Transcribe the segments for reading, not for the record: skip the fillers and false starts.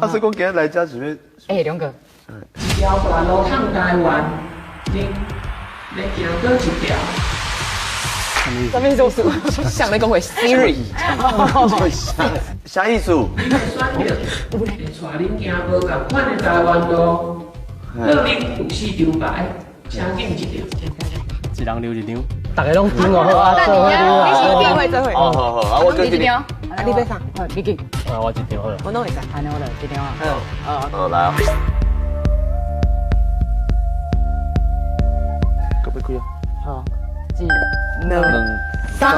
啊，所以讲今日来遮是要，哎，两个，一条大路趟台湾，你行过一条。上面就是想那个会 Siri，啥意思？你会选择会带恁行无共款的台湾路，各恁有4张牌，请拣一张。一人留一张。大家拢听哦，好啊，做伙你啊。是定位这会，哦，好好，啊，我跟你，啊，你要啥？好，你给，啊，我一张好了。我弄一下，安尼我来一张啊。好来啊，可不可以啊？好，一、两、三。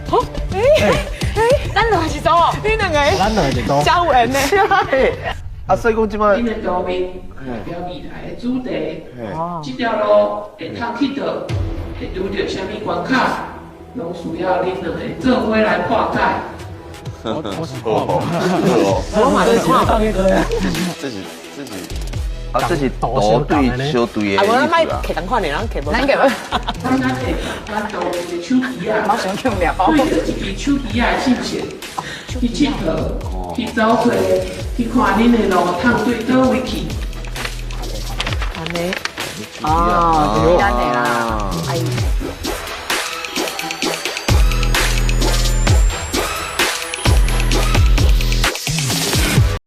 好，咱两个是什么？你两个咱两个就多。交缘呢？啊，所以讲即摆，恁的图面代表未来的主题。哦，这条路会通去到，会拄到什么关卡，拢需要恁两个做伙来破解。我嘛是看到。这是，啊，这是岛对小队的啊，我咱买意思啊。摕同款的，咱摕无。咱摕无。咱咱摕咱图面的手机啊，我想抢俩包。对着一支手机啊的信息，去佚佗，去走过，去看恁的路通对倒位去。安尼。哦，就是安尼啦。